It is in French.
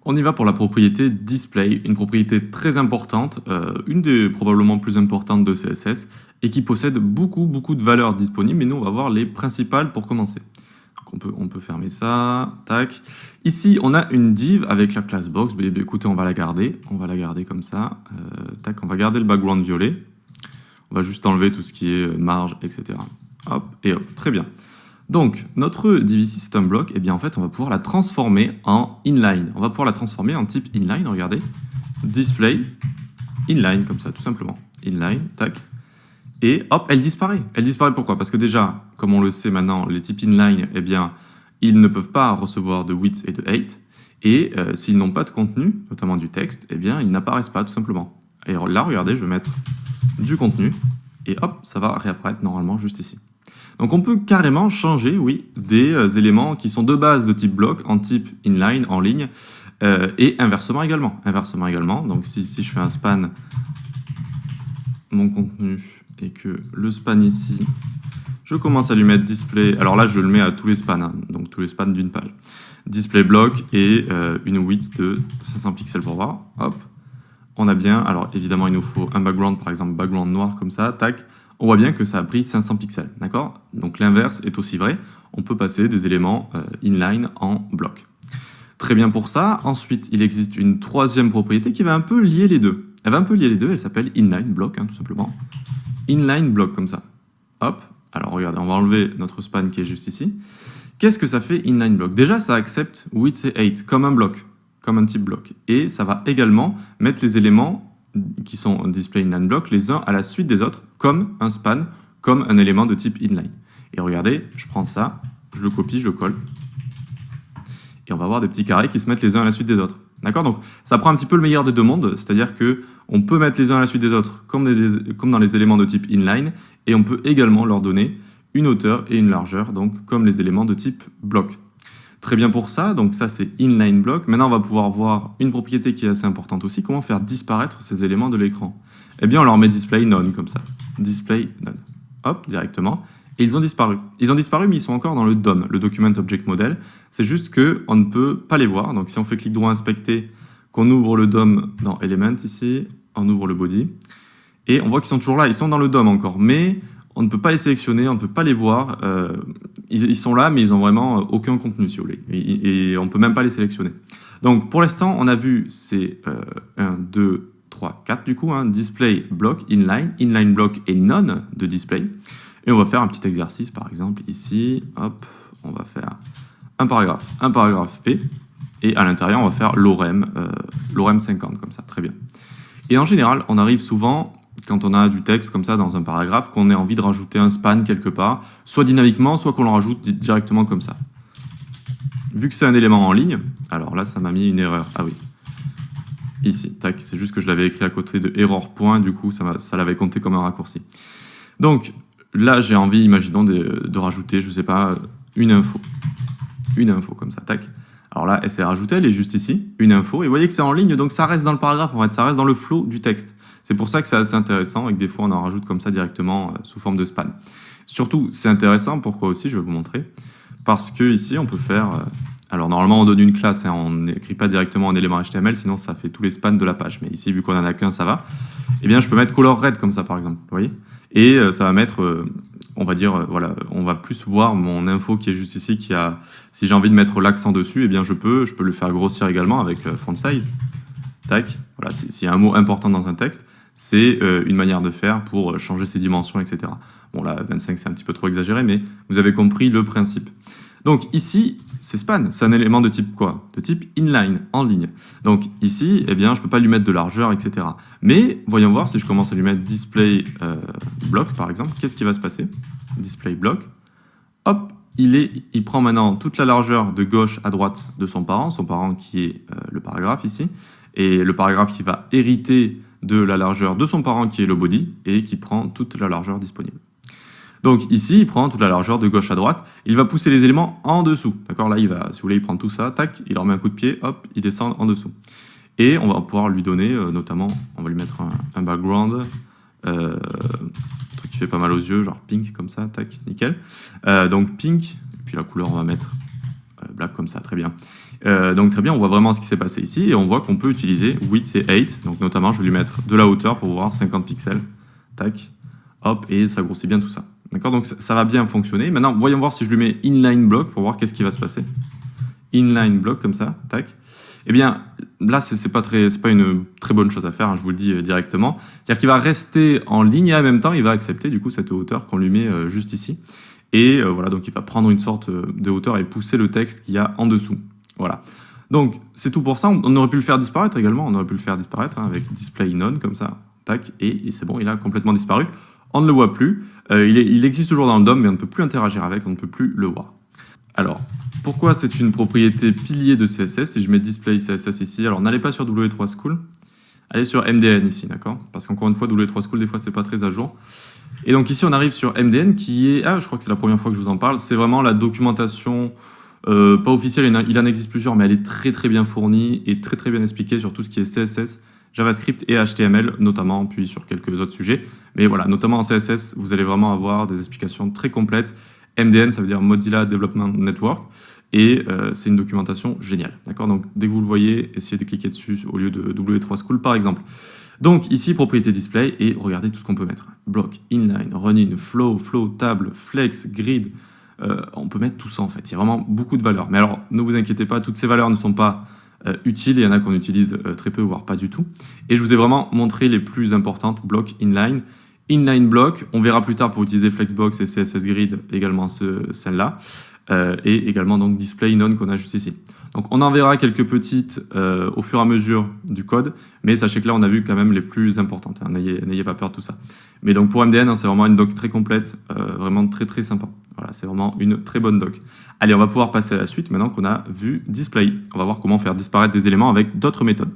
On y va pour la propriété display, une propriété très importante, une des probablement plus importantes de CSS, et qui possède beaucoup de valeurs disponibles, mais nous on va voir les principales pour commencer. Donc on peut fermer ça, tac. Ici on a une div avec la classe box, écoutez on va la garder comme ça, tac, on va garder le background violet, on va juste enlever tout ce qui est marge, etc. Hop, et hop, très bien. Donc, notre div system block, eh bien en fait, on va pouvoir la transformer en inline. On va pouvoir la transformer en type inline, regardez. Display, inline, comme ça, tout simplement. Inline, tac. Et hop, elle disparaît. Elle disparaît pourquoi? Parce que déjà, comme on le sait maintenant, les types inline, eh bien, ils ne peuvent pas recevoir de width et de height. Et s'ils n'ont pas de contenu, notamment du texte, eh bien, ils n'apparaissent pas, tout simplement. Et là, regardez, je vais mettre du contenu. Et hop, ça va réapparaître normalement juste ici. Donc on peut carrément changer, oui, des éléments qui sont de base de type bloc en type inline, en ligne, et inversement également. Donc si je fais un span mon contenu et que le span ici, je commence à lui mettre display, alors là je le mets à tous les spans, hein, donc tous les spans d'une page. Display bloc et une width de 500 pixels pour voir, hop. On a bien, alors évidemment il nous faut un background, par exemple background noir comme ça, tac. On voit bien que ça a pris 500 pixels, d'accord? Donc l'inverse est aussi vrai, on peut passer des éléments inline en bloc. Très bien pour ça. Ensuite, il existe une troisième propriété qui va un peu lier les deux. Elle s'appelle inline block, hein, tout simplement. Inline block, comme ça. Hop, alors regardez, on va enlever notre span qui est juste ici. Qu'est-ce que ça fait inline block? Déjà, ça accepte width et height comme un bloc, comme un type bloc. Et ça va également mettre les éléments qui sont display inline block les uns à la suite des autres, comme un span, comme un élément de type inline. Et regardez, je prends ça, je le copie, je le colle, et on va avoir des petits carrés qui se mettent les uns à la suite des autres. D'accord? Donc ça prend un petit peu le meilleur des deux mondes, c'est-à-dire que on peut mettre les uns à la suite des autres comme dans les éléments de type inline, et on peut également leur donner une hauteur et une largeur, donc comme les éléments de type bloc. Très bien pour ça, donc ça c'est inline block. Maintenant on va pouvoir voir une propriété qui est assez importante aussi, comment faire disparaître ces éléments de l'écran. Eh bien on leur met display none comme ça, display none, hop, directement, et ils ont disparu. Ils ont disparu mais ils sont encore dans le DOM, le Document Object Model, c'est juste qu'on ne peut pas les voir, donc si on fait clic droit inspecter, qu'on ouvre le DOM dans Element ici, on ouvre le body, et on voit qu'ils sont toujours là, ils sont dans le DOM encore, mais on ne peut pas les sélectionner, on ne peut pas les voir, ils sont là, mais ils n'ont vraiment aucun contenu, si vous voulez, et on ne peut même pas les sélectionner. Donc, pour l'instant, on a vu ces 1, 2, 3, 4, du coup, hein, display, block, inline block et none de display. Et on va faire un petit exercice, par exemple, ici, hop, on va faire un paragraphe P, et à l'intérieur, on va faire lorem 50, comme ça, très bien. Et en général, on arrive souvent, quand on a du texte comme ça dans un paragraphe, qu'on ait envie de rajouter un span quelque part, soit dynamiquement, soit qu'on le rajoute directement comme ça. Vu que c'est un élément en ligne, alors là ça m'a mis une erreur, ah oui, ici, tac, c'est juste que je l'avais écrit à côté de error point, du coup ça l'avait compté comme un raccourci. Donc là j'ai envie, imaginons, de rajouter, je sais pas, une info comme ça, tac. Alors là, elle s'est rajoutée, elle est juste ici, une info, et vous voyez que c'est en ligne, donc ça reste dans le paragraphe, en fait, ça reste dans le flow du texte. C'est pour ça que c'est assez intéressant, et que des fois on en rajoute comme ça directement sous forme de span. Surtout, c'est intéressant, pourquoi aussi, je vais vous montrer, parce que ici on peut faire... alors normalement on donne une classe, hein, on n'écrit pas directement en élément HTML, sinon ça fait tous les spans de la page, mais ici vu qu'on en a qu'un, ça va. Eh bien je peux mettre color red comme ça par exemple, vous voyez, et ça va mettre... on va dire, voilà, on va plus voir mon info qui est juste ici, qui a, si j'ai envie de mettre l'accent dessus, eh bien je peux le faire grossir également avec font size. Tac, voilà, s'il y a un mot important dans un texte, c'est une manière de faire pour changer ses dimensions, etc. Bon là, 25 c'est un petit peu trop exagéré, mais vous avez compris le principe. Donc ici, c'est span, c'est un élément de type quoi? De type inline, en ligne. Donc ici, eh bien, je ne peux pas lui mettre de largeur, etc. Mais voyons voir si je commence à lui mettre display block, par exemple, qu'est-ce qui va se passer? Display block, hop, il prend maintenant toute la largeur de gauche à droite de son parent qui est le paragraphe ici, et le paragraphe qui va hériter de la largeur de son parent qui est le body, et qui prend toute la largeur disponible. Donc ici, il prend toute la largeur de gauche à droite, il va pousser les éléments en dessous. D'accord? Là, si vous voulez, il prend tout ça, tac, il leur met un coup de pied, hop, il descend en dessous. Et on va pouvoir lui donner, notamment, on va lui mettre un background, un truc qui fait pas mal aux yeux, genre pink, comme ça, tac, nickel. Donc pink, et puis la couleur, on va mettre black comme ça, très bien. Donc très bien, on voit vraiment ce qui s'est passé ici et on voit qu'on peut utiliser width et height. Donc notamment, je vais lui mettre de la hauteur pour voir 50 pixels. Tac, hop, et ça grossit bien tout ça. D'accord, donc ça va bien fonctionner. Maintenant, voyons voir si je lui mets inline block pour voir qu'est-ce qui va se passer. Inline block comme ça, tac. Eh bien, là, c'est pas une très bonne chose à faire, hein, je vous le dis directement. C'est-à-dire qu'il va rester en ligne et en même temps, il va accepter du coup cette hauteur qu'on lui met juste ici. Et voilà, donc il va prendre une sorte de hauteur et pousser le texte qu'il y a en dessous. Voilà. Donc, c'est tout pour ça. On aurait pu le faire disparaître également. On aurait pu le faire disparaître hein, avec display none comme ça. Tac, et c'est bon, il a complètement disparu. On ne le voit plus. Il existe toujours dans le DOM, mais on ne peut plus interagir avec, on ne peut plus le voir. Alors, pourquoi c'est une propriété pilier de CSS? Si je mets display CSS ici, alors n'allez pas sur W3 School, allez sur MDN ici, d'accord? Parce qu'encore une fois, W3 School, des fois, c'est pas très à jour. Et donc ici, on arrive sur MDN qui est... Ah, je crois que c'est la première fois que je vous en parle. C'est vraiment la documentation, pas officielle, il en existe plusieurs, mais elle est très très bien fournie et très très bien expliquée sur tout ce qui est CSS, JavaScript et HTML notamment, puis sur quelques autres sujets. Mais voilà, notamment en CSS, vous allez vraiment avoir des explications très complètes. MDN, ça veut dire Mozilla Development Network, et c'est une documentation géniale. D'accord, donc dès que vous le voyez, essayez de cliquer dessus au lieu de W3 School par exemple. Donc ici, propriété display, et regardez tout ce qu'on peut mettre. Block, inline, running, flow, table, flex, grid. On peut mettre tout ça en fait. Il y a vraiment beaucoup de valeurs. Mais alors, ne vous inquiétez pas, toutes ces valeurs ne sont pas utiles. Il y en a qu'on utilise très peu, voire pas du tout. Et je vous ai vraiment montré les plus importantes. Block, inline. Inline block, on verra plus tard pour utiliser Flexbox et CSS Grid également celle-là. Et également donc display none qu'on a juste ici. Donc on en verra quelques petites au fur et à mesure du code, mais sachez que là on a vu quand même les plus importantes, hein, n'ayez pas peur de tout ça. Mais donc pour MDN, hein, c'est vraiment une doc très complète, vraiment très très sympa. Voilà, c'est vraiment une très bonne doc. Allez, on va pouvoir passer à la suite maintenant qu'on a vu display. On va voir comment faire disparaître des éléments avec d'autres méthodes.